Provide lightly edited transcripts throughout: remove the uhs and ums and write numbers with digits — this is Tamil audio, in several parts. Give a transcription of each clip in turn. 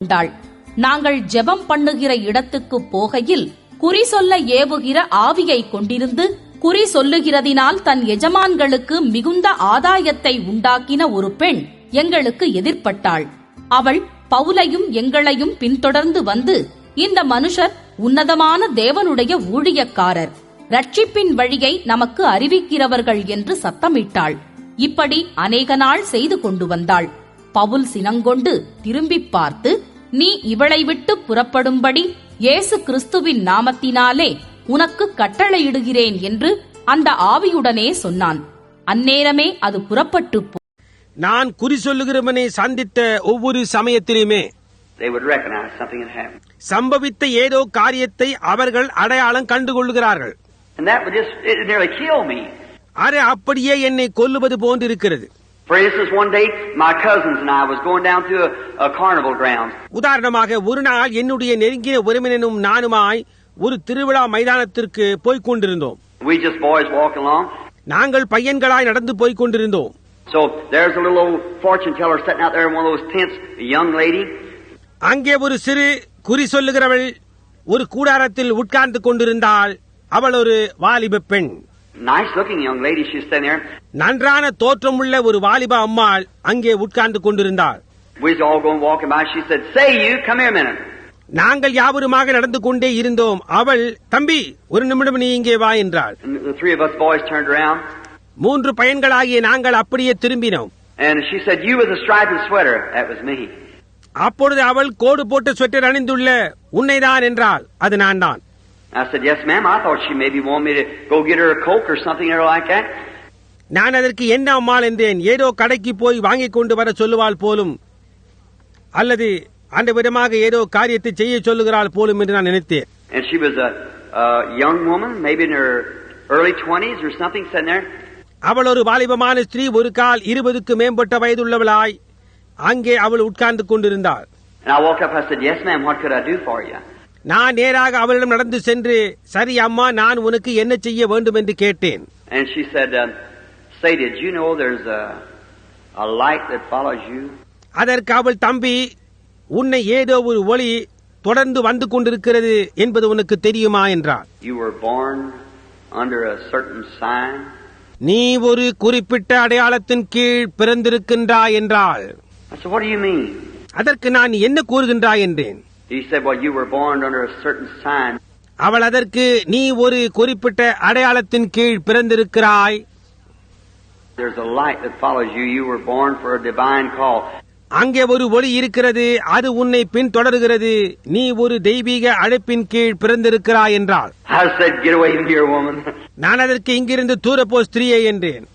கொண்டாள். நாங்கள் ஜெபம் பண்ணுகிற இடத்துக்கு போகையில் குறி சொல்ல ஏவுகிற ஆவியை கொண்டிருந்து குறி சொல்லுகிறதினால் தன் எஜமான்களுக்கு மிகுந்த ஆதாயத்தை உண்டாக்கின ஒரு பெண் எங்களுக்கு எதிர்பட்டாள். அவள் பவுலையும் எங்களையும் பின்தொடர்ந்து வந்து, இந்த மனுஷர் உன்னதமான தேவனுடைய ஊழியக்காரர், ரட்சிப்பின் வழியை நமக்கு அறிவிக்கிறவர்கள் என்று சத்தமிட்டாள். இப்படி அநேக நாள் செய்து கொண்டு வந்தாள். பவுல் சினங்கொண்டு திரும்பி பார்த்து, நீ இவளை விட்டு புறப்படும்படி இயேசு கிறிஸ்துவின் நாமத்தினாலே உனக்கு கட்டளையிடுகிறேன் என்று அந்த ஆவியுடனே சொன்னான். அந்நேரமே அது புறப்பட்டு நான் குறி சொல்லுகிறவனை சந்தித்த ஒவ்வொரு சமயத்திலுமே சம்பவித்த ஏதோ காரியத்தை அவர்கள் அடையாளம் கண்டுகொள்ளுகிறார்கள். அது அப்படியே என்னை கொல்லுவது போன்றிருக்கிறது. உதாரணமாக, ஒரு நாள் என்னுடைய நெருங்கிய உறவினனும் நானுமாய் ஒரு திருவிழா மைதானத்திற்கு போய்க் கொண்டிருந்தோம். நாங்கள் பையன்களாய் நடந்து போய்க் கொண்டிருந்தோம். So there's a little old fortune teller sitting out there in one of those tents, a young lady. அங்கே ஒரு சிறு குறி சொல்லுகிறவள் ஒரு கூடாரத்தில் உட்கார்ந்து கொண்டிருந்தாள். அவள் ஒரு வாலிப பெண். Nice looking young lady, she's sitting there. நன்றான தோற்றமுள்ள ஒரு வாலிப அம்மாள் அங்கே உட்கார்ந்து கொண்டிருந்தாள். We was all going walking by. She said, "Say you, come here a minute." நாங்கள் யாவருமாக நடந்து கொண்டே இருந்தோம். அவள், தம்பி ஒரு நிமிடம் நீ இங்கே வா என்றாள். The three of us boys turned around. மூன்று பையன்களாகிய நாங்கள் அப்படியே திரும்பினோம். And she said, "You with a striped sweater." That was me. அப்பொழுது அவள் கோடு போட்ட ஸ்வெட்டர் அணிந்துள்ள உன்னைதான் என்றாள். அது நான் தான். I said, "Yes, ma'am. I thought she maybe wanted me to go get her a Coke or something or like that." நான் அதற்கு என்ன அம்மாள் என்றேன். ஏதோ கடைக்கு போய் வாங்கிக் கொண்டு வர சொல்லுவாள் போலும், அல்லது அந்த விதமாக ஏதோ காரியத்தை செய்ய சொல்லுகிறாள் போலும் என்று நான் நினைத்தேன். And she was a young woman, maybe in her early 20s or something, sitting there. அவள் ஒரு வாலிபமான ஸ்திரீ, ஒரு கால் 20க்கு மேம்பட்ட வயதுள்ளவளாய் அங்கே அவள் உட்கார்ந்து கொண்டிருந்தாள். நான் நேராக அவளிடம் நடந்து சென்று, சரி அம்மா, நான் உனக்கு என்ன செய்ய வேண்டும் என்று கேட்டேன். அதற்கு அவள், தம்பி, உன்னை ஏதோ ஒரு ஒளி தொடர்ந்து வந்து கொண்டிருக்கிறது என்பது உனக்கு தெரியுமா என்றாள். நீ ஒரு குறிப்பிட்ட அடையாளத்தின் கீழ் பிறந்திருக்கின்றாய் என்றாள். அதற்கு நான் என்ன கூறுகின்றாய் என்றேன். அவள் அதற்கு, நீ ஒரு குறிப்பிட்ட அடையாளத்தின் கீழ் பிறந்திருக்கிறாய். அங்கே ஒரு ஒளி இருக்கிறது, அது உன்னை பின் தொடர்கிறது. நீ ஒரு தெய்வீக அழைப்பின் கீழ் பிறந்திருக்கிறாய் என்றாள். நான் அதற்கு, இங்கிருந்து தூரப்போ ஸ்திரீயே என்றேன்.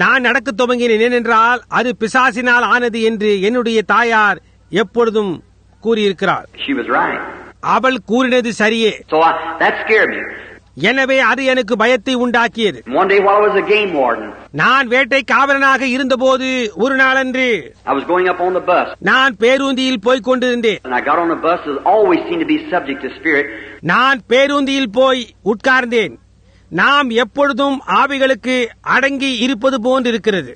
நான் நடக்க துவங்கினேன். ஏனென்றால் அது பிசாசினால் ஆனது என்று என்னுடைய தாயார் எப்பொழுதும் கூறியிருக்கிறாள். அவள் கூறினது சரியே. எனவே அது எனக்கு பயத்தை உண்டாக்கியது. நான் வேட்டை காவலனாக இருந்தபோது ஒரு நாளன்று நான் பேருந்தியில் போய்க் கொண்டிருந்தேன். நான் பேருந்தியில் போய் உட்கார்ந்தேன். நாம் எப்பொழுதும் ஆவிகளுக்கு அடங்கி இருப்பது போன்றிருக்கிறது.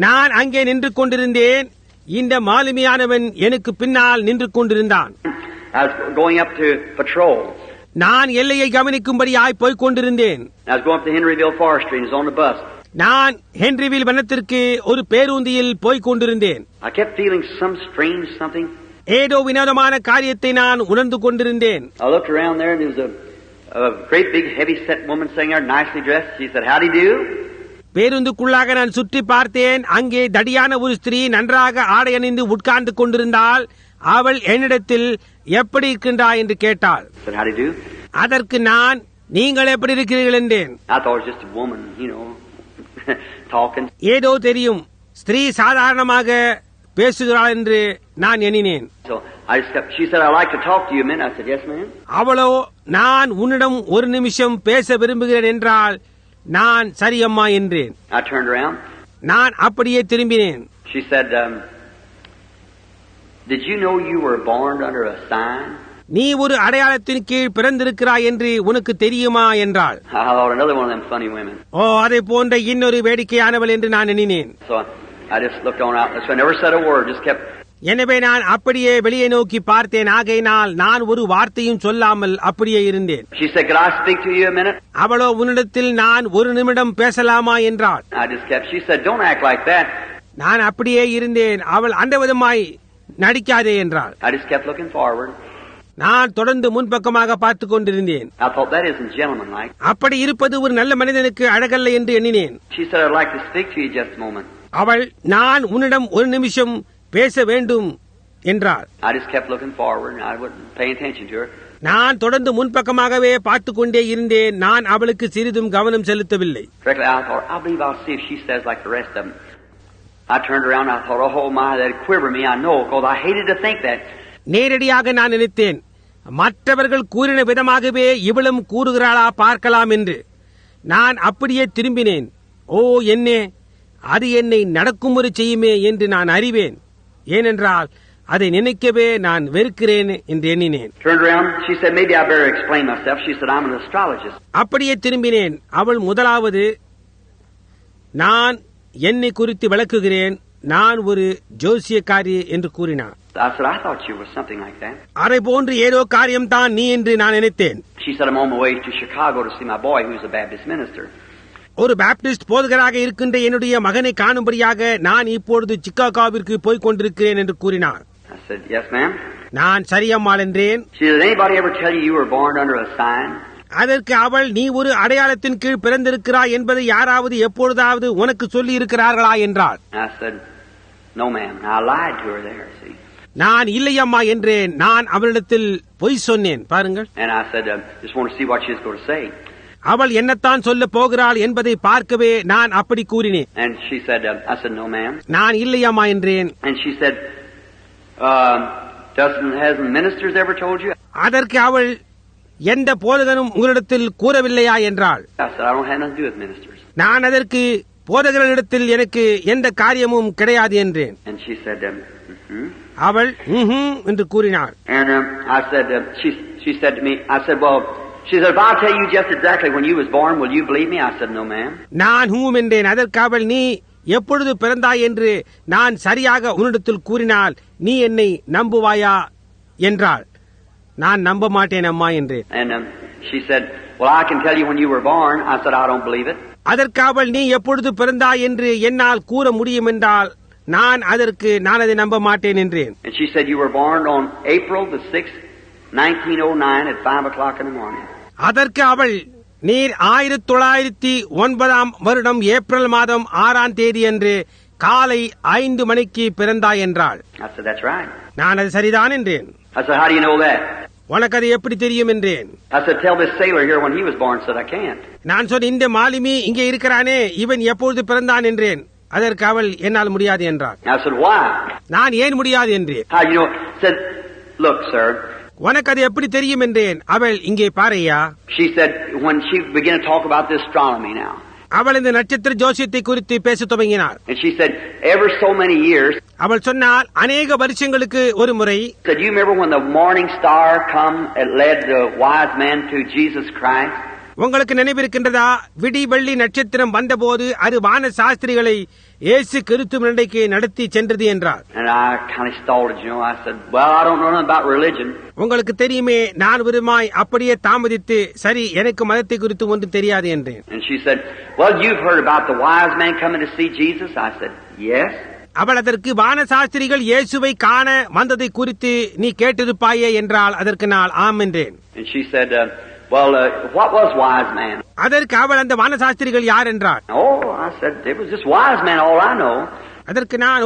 நான் அங்கே நின்று கொண்டிருந்தேன். இந்த மாலுமியானவன் எனக்கு பின்னால் நின்று கொண்டிருந்தான். நான் எல்லையை கவனிக்கும்படியாய் போய்க் கொண்டிருந்தேன். நான் ஹென்ரிவில் வனத்திற்கு ஒரு பேருந்தியில் போய்க் கொண்டிருந்தேன். ஏதோ வினோதமான காரியத்தை நான் உணர்ந்து கொண்டிருந்தேன். பேருந்துக்குள்ளாக நான் சுற்றி பார்த்தேன். அங்கே தடியான ஒரு ஸ்திரீ நன்றாக ஆடை அணிந்து உட்கார்ந்து கொண்டிருந்தாள். அவள் என்னிடத்தில் எப்படி இருக்கின்றாய் என்று கேட்டாள். அதற்கு நான், நீங்கள் எப்படி இருக்கிறீர்கள் என்றேன். ஏதோ தெரியும், ஸ்திரீ சாதாரணமாக பேசுகிறாள் என்று நான் எண்ணினேன். அவளோ, நான் உன்னிடம் ஒரு நிமிஷம் பேச விரும்புகிறேன் என்றால், நான் சரி அம்மா என்றேன். நான் அப்படியே திரும்பினேன். Did you know you were born under a sign? நீ ஒரு அடையாளத்தின் கீழ் பிறந்திருக்கிறாய் என்று உனக்கு தெரியுமா என்றாள். I thought another one of them funny women. ஓ, அதை போன்ற இன்னொரு வேடிக்கையானவள் என்று நான் எண்ணினேன். So I just looked on out. So I never said a word, just kept. எனவே நான் அப்படியே வெளியே நோக்கி பார்த்தேன். ஆகையினால் நான் ஒரு வார்த்தையும் சொல்லாமல் அப்படியே இருந்தேன். She said, "Could I speak to you a minute?" அவளோ, உன்னிடத்தில் நான் ஒரு நிமிடம் பேசலாமா என்றாள். I just kept. She said, "Don't act like that." நான் அப்படியே இருந்தேன். அவள் அந்த விதமாய் நடிக்காதே என்றாள். I just kept looking forward. நான் தொடர்ந்து முன்பக்கமாக பார்த்துக் கொண்டிருந்தேன். I thought that isn't gentlemanlike. அப்படி இருப்பது ஒரு நல்ல மனிதனுக்கு அழகல்ல என்று எண்ணினேன். She said, "I'd like to speak to you just a moment." அவள், நான் உன்னிடம் ஒரு நிமிஷம் பேச வேண்டும் என்றாள். I just kept looking forward and I wouldn't pay attention to her. நான் தொடர்ந்து முன்பக்கமாகவே பார்த்துக் கொண்டே இருந்தேன். நான் அவளுக்கு சிறிதும் கவனம் செலுத்தவில்லை. Directly I thought, I believe I'll see if she says like the rest of them. I turned around and I thought, oh my, that'd quiver me, I know, because I hated to think that. நேரடியாக நான் நினைத்தேன், மற்றவர்கள் கூறின விதமாகவே இவளும் கூறுகிறாளா பார்க்கலாம் என்று. நான் அப்படியே திரும்பினேன். ஓ, என்னே, அது என்னை நடக்கும்படி செய்யுமே என்று நான் அறிவேன். ஏனென்றால் அதை நினைக்கவே நான் வெறுக்கிறேன் என்று எண்ணினேன். Turned around, she said, maybe I better explain myself. She said, I'm an astrologist. அப்படியே திரும்பினேன். அவள் முதலாவது, நான் என்னை குறித்து விளக்குகிறேன், நான் ஒரு ஜோசியக்காரி என்று கூறினார். I said, I thought you were something like that. அரை போன்று ஏதோ காரியம்தான் நீ என்று நான் நினைத்தேன். She said, I'm on my way to Chicago to see my boy who's a Baptist minister. ஒரு பாப்டிஸ்ட் போதகராக இருக்கின்ற என்னுடைய மகனை காணும்படியாக நான் இப்பொழுது சிக்காகோவிற்கு போய்க் கொண்டிருக்கிறேன் என்று கூறினார். I said, yes, ma'am. நான் சரியம்மாள் என்றேன். She said, did anybody ever tell you you were born under a sign? அதற்கு அவள், நீ ஒரு அடையாளத்தின் கீழ் பிறந்திருக்கிறாய் என்பதை யாராவது எப்பொழுதாவது உனக்கு சொல்லி இருக்கிறார்களா என்றாள். I said, no, ma'am. I lied to her there, see. நான் இல்லையம்மா என்றேன். நான் அவளிடத்தில் பொய் சொன்னேன் பாருங்கள். And I said, just want to see what she was going to say. அவள் என்னத்தான் சொல்ல போகிறாள் என்பதை பார்க்கவே நான் அப்படி கூறினேன். And she said, I said, no, ma'am. நான் இல்லையம்மா என்றேன். And she said, hasn't ministers ever told you? அதற்கு அவள், எந்த போதகனும் உங்களிடத்தில் கூறவில்லையா என்றாள். I said, I don't have nothing to do with ministers. நான் அதற்கு போதகர்களிடத்தில் எனக்கு எந்த காரியமும் கிடையாது என்றேன். And she said, அவள் என்று கூறினாள். And I said, she said to me, I said, well, she said, if I'll tell you just exactly when you was born, will you believe me? I said, no, ma'am. நான் என்றேன். அதற்கு அவள், நீ எப்பொழுது பிறந்தாய் என்று நான் சரியாக உன்னிடத்தில் கூறினால் நீ என்னை நம்புவாயா என்றாள். நான் நம்ப மாட்டேன் அம்மா என்றேன். And she said, well, I can tell you when you were born. I said, I don't believe it. அதற்கு அவள், நீ எப்பொழுது பிறந்தாய் என்று என்னால் கூற முடியும் என்றால் நான் அதை நம்ப மாட்டேன் என்றேன். And she said, you were born on April the 6th, 1909 at 5 o'clock in the morning. அதற்கு அவள், நீர் 1909 வருடம் ஏப்ரல் மாதம் 6ஆம் தேதி அன்று காலை 5 மணிக்கு பிறந்தாய் என்றாள். I said, that's right. நான் அது சரிதான் என்றேன். I said, how do you know that? உனக்கு அது எப்படி தெரியும் என்றேன். I said, tell this sailor here when he was born. Said, I can't. நான் சொன்ன, இந்த மாலுமி இங்கே இருக்கிறானே, இவன் எப்பொழுது பிறந்தான் என்றேன். அதற்கு அவள், என்னால் முடியாது என்றாள். I said, why? நான் ஏன் முடியாது என்றேன். How you know? Said, look, sir. உனக்கு அது எப்படி தெரியும் என்றேன். அவள், இங்கே பாரையா. She said, when she began to talk about this astronomy now. அவள் இந்த நட்சத்திர ஜோசியத்தை குறித்து பேச துவங்கினாள். And she said, ever so many years. அவள் சொன்னால், அநேக வருஷங்களுக்கு ஒரு முறை. Said, you remember when the morning star come and led the wise man to Jesus Christ? உங்களுக்கு நினைவிருக்கின்றதா? விடி வெள்ளி நட்சத்திரம் வந்தபோது அது வான சாஸ்திரிகளை இயேசு கிறிஸ்துவினிடைக்கு நடத்தி சென்றது என்றார். And I kind of stalled it, you know. I said, well, I don't know nothing about religion. உங்களுக்கு தெரியுமே, நான் விரும்பாய் அப்படியே தாமதித்து, சரி, எனக்கு மதத்தை குறித்து ஒன்றும் தெரியாது என்றேன். And she said, well, you've heard about the wise man coming to see Jesus? I said, yes. அவள் அதற்கு, வான சாஸ்திரிகள் இயேசுவை காண வந்ததை குறித்து நீ கேட்டிருப்பாயே என்றால் அதற்கு நான் ஆம் என்றேன். And she said, well, what was wise man? அதற்கு அவள், அந்த வான சாஸ்திரிகள் யார் என்றார். Oh, I said, it was just wise man, all I know. அதற்கு நான்,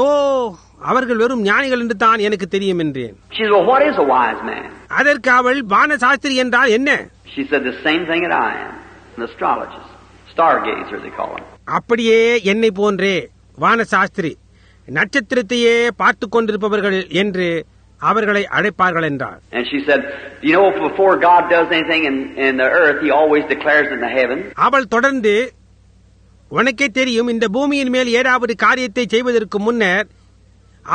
அவர்கள் வெறும் ஞானிகள் என்று தான் எனக்கு தெரியும் என்றேன். She said, well, what is a wise man? அதற்கு அவள், வான சாஸ்திரி என்றால் என்ன? She said, the same thing that I am, an astrologist, stargazer they call him. அப்படியே என்னை போன்றே வான சாஸ்திரி, நட்சத்திரத்தையே பார்த்து கொண்டிருப்பவர்கள் என்று அவர்களை அழைப்பார்கள் என்றார். And she said, you know, before God does anything in the earth, he always declares it in the heaven. அவள் தொடர்ந்து, உனக்கே தெரியும், இந்த பூமியின் மேல் ஏதாவது காரியத்தை செய்வதற்கு முன்னர்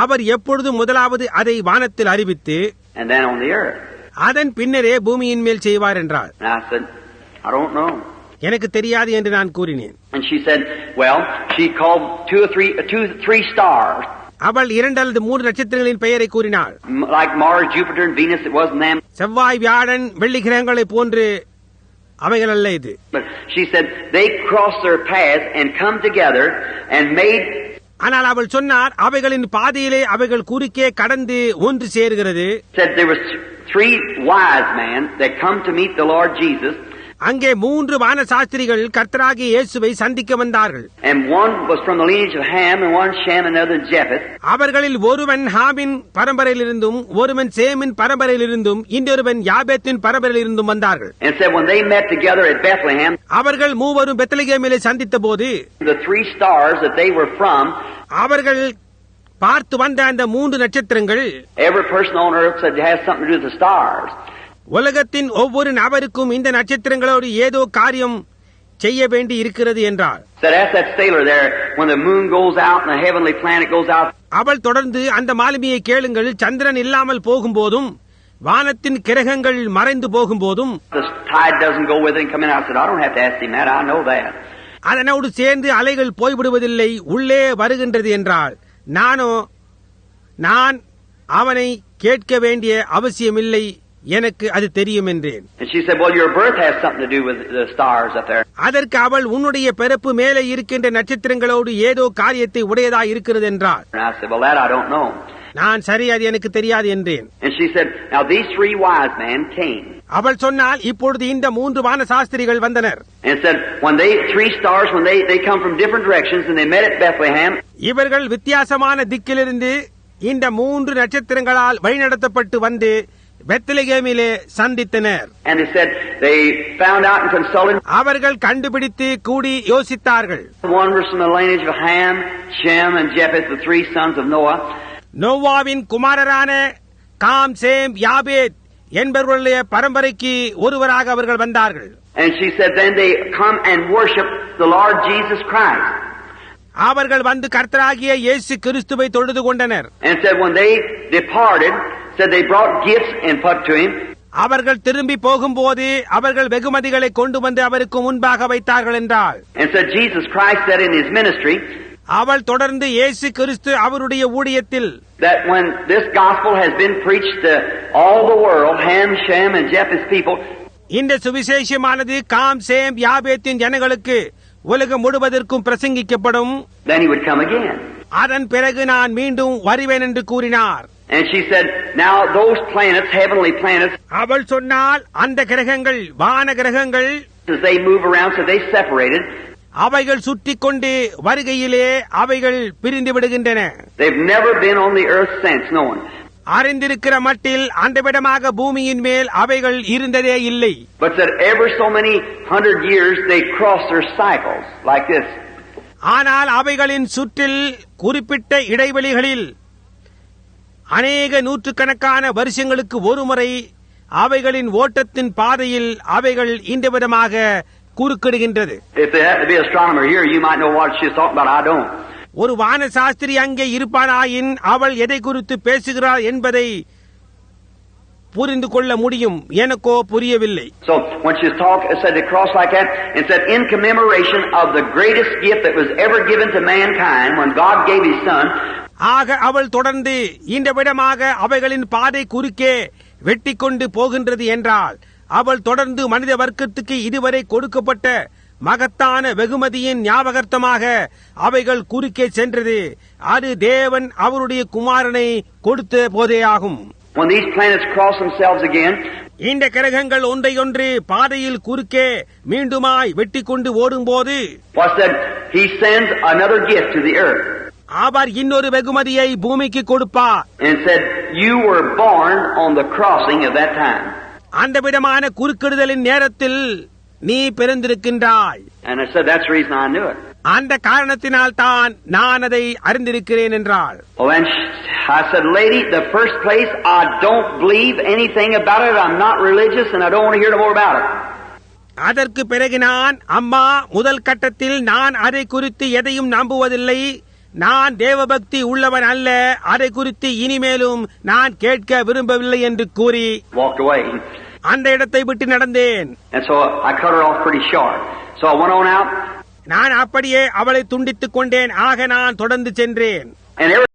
அவர் எப்பொழுதும் முதலாவது அதை வானத்தில் அறிவித்து, and then on the earth. அதன் பின்னரே பூமியின் மேல் செய்வார் என்றார். And I said, I don't know. எனக்கு தெரியாது என்று நான் கூறினேன். And she said, well, she called three stars. அவள் 2 அல்லது 3 நட்சத்திரங்களின் பெயரை கூறினாள். Like Mars, Jupiter, and Venus, it wasn't them. செவ்வாய், வியாழன், வெள்ளி கிரகங்களை போன்று அவைகள் அல்ல இது. But she said, they crossed their paths and come together and made. ஆனால் அவள் சொன்னார், அவைகளின் பாதையிலே அவைகள் குறுக்கே கடந்து ஒன்று சேர்கிறது. Said there was 3 wise men that come to meet the Lord Jesus. அங்கே 3 வான சாஸ்திரிகள் கர்த்தராகிய இயேசுவை சந்திக்க வந்தார்கள். And one was from the lineage of Ham, and one Shem, and another Japheth. அவர்களில் ஒருவன் ஹாமின் பரம்பரையிலிருந்தும் ஒருவன் சேமின் பரம்பரையிலிருந்தும் இன்னொருவன் யாபேத்தின் பரம்பரையிலிருந்தும் வந்தார்கள். And said when they met together at Bethlehem, அவர்கள் மூவரும் பெத்லகேமிலே சந்தித்த போது the 3 stars that they were from, அவர்கள் பார்த்து வந்த அந்த 3 நட்சத்திரங்கள், every person on earth said it has something to do with the stars. உலகத்தின் ஒவ்வொரு நபருக்கும் இந்த நட்சத்திரங்களோடு ஏதோ காரியம் செய்ய வேண்டி இருக்கிறது என்றார். Said ask that sailor there, when the moon goes out and the heavenly planet goes out. அவள் தொடர்ந்து அந்த மாலுமியை கேளுங்கள், சந்திரன் இல்லாமல் போகும்போதும் வானத்தின் கிரகங்கள் மறைந்து போகும்போதும் The tide doesn't go with it and come in. I said I don't have to ask him that. I know that. அதனோடு சேர்ந்து அலைகள் போய்விடுவதில்லை, உள்ளே வருகின்றது என்றால் நான் அவனை கேட்க வேண்டிய அவசியமில்லை, எனக்கு அது தெரியும் என்றேன். And she said, well, your birth has something to do with the stars up there. அதற்கு அவள், உன்னுடைய பிறப்பு மேலே இருக்கின்ற நட்சத்திரங்களோடு ஏதோ காரியத்தை உடையதா இருக்கிறது என்றார். And I said, well, that I don't know. நான் சரி, அது எனக்கு தெரியாது என்றேன். And she said, now these 3 wise men came. அவள் சொன்னால், இப்பொழுது இந்த 3 வான சாஸ்திரிகள் வந்தனர். And said, when 3 stars, when they come from different directions and they met at Bethlehem. இவர்கள் வித்தியாசமான திக்கிலிருந்து இந்த 3 நட்சத்திரங்களால் வழிநடத்தப்பட்டு வந்து பெத்லகேமிலே சந்தித்தனர். And they said they found out and consulted. அவர்கள் கண்டுபிடித்து கூடி யோசித்தார்கள். One was from the lineage of Ham, Shem, and Japheth, the 3 sons of Noah. நோவாவின் குமாரரான காம், சேம், யாபேத் என்பவர்களுடைய பரம்பரைக்கு ஒருவராக அவர்கள் வந்தார்கள். And she said then they come and worship the Lord Jesus Christ. அவர்கள் வந்து கர்த்தராகிய இயேசு கிறிஸ்துவை தொழுது கொண்டனர். And said when they departed, said they brought gifts and put to him. அவர்கள் திரும்பி போகும்போது அவர்கள் வெகுமதிகளை கொண்டு வந்து அவருக்கு முன்பாக வைத்தார்கள் என்றால். And said Jesus Christ said in his ministry. அவள் தொடர்ந்து இயேசு கிறிஸ்து அவருடைய ஊழியத்தில், that when this gospel has been preached to all the world, Ham, Shem, and Japheth's people. இந்த சுவிசேஷமானது காம், சேம், யாபேத்தின் ஜனங்களுக்கு உலகம் முழுவதற்கும் பிரசங்கிக்கப்படும். Then he would come again. அதன் பிறகு நான் மீண்டும் வருவேன் என்று கூறினார். And she said, now those planets, heavenly planets. அவள் சொன்னால், அந்த கிரகங்கள், வான கிரகங்கள், as they move around, so they separated. அவைகள் சுற்றிக் கொண்டு வருகையிலே அவைகள் பிரிந்து விடுகின்றன. They've never been on the earth since, no one. அறிந்திருக்கிற மட்டில் அந்த விடமாக பூமியின் மேல் அவைகள் இருந்ததே இல்லை. But that ever so many 100 years they cross their cycles like this. ஆனால் அவைகளின் சுற்றில் குறிப்பிட்ட இடைவெளிகளில் அநேக நூற்றுக்கணக்கான வருஷங்களுக்கு ஒருமுறை அவைகளின் ஓட்டத்தின் பாதையில் அவைகள் இந்த விதமாக குறுக்கிடுகின்றது. If there had to be an astronomer here, you might know what she's talking about. I don't. ஒரு வான சாஸ்திரி அங்கே இருப்பானாயின் அவள் எதை குறித்து பேசுகிறாள் என்பதை புரிந்து கொள்ள முடியும், எனக்கோ புரியவில்லை. So when she said to cross like that, and said in commemoration of the greatest gift that was ever given to mankind, when God gave His Son. ஆக அவள் தொடர்ந்து இந்த விடமாக அவைகளின் பாதை குறுக்கே வெட்டி கொண்டு போகின்றது என்றால், அவள் தொடர்ந்து மனித வர்க்கத்துக்கு இதுவரை கொடுக்கப்பட்ட மகத்தான வெகுமதியின் ஞாபகார்த்தமாக அவைகள் குறுக்கே சென்றது. அது தேவன் அவருடைய குமாரனை கொடுத்த போதே ஆகும். When these planets cross themselves again, இந்த கிரகங்கள் ஒன்றையொன்று பாதையில் குறுக்கே மீண்டுமாய் வெட்டி கொண்டு ஓடும்போது, was that He sends another gift to the earth. அவர் இன்னொரு வெகுமதியை பூமிக்கு கொடுப்பார். And said, you were born on the crossing of that time. அந்த விதமான குறுக்கிடுதலின் நேரத்தில் நீ பிறந்திருக்கின்றாய். And I said, that's the reason I knew it. அந்த காரணத்தினால் தான் நான் அதை அறிந்திருக்கிறேன் என்றாள். Oh, and I said, lady, the first place, I don't believe anything about it. I'm not religious and I don't want to hear no more about it. அதற்கு பிறகு நான், அம்மா, முதல் கட்டத்தில் நான் அதை குறித்து எதையும் நம்புவதில்லை, நான் தேவபக்தி உள்ளவன் அல்ல, அதை குறித்து இனிமேலும் நான் கேட்க விரும்பவில்லை என்று கூறி walked away. அந்த இடத்தை விட்டு நடந்தேன். And so I cut her off pretty short. So I went on out. நான் அப்படியே அவளை துண்டித்துக் கொண்டேன். ஆக நான் தொடர்ந்து சென்றேன். And every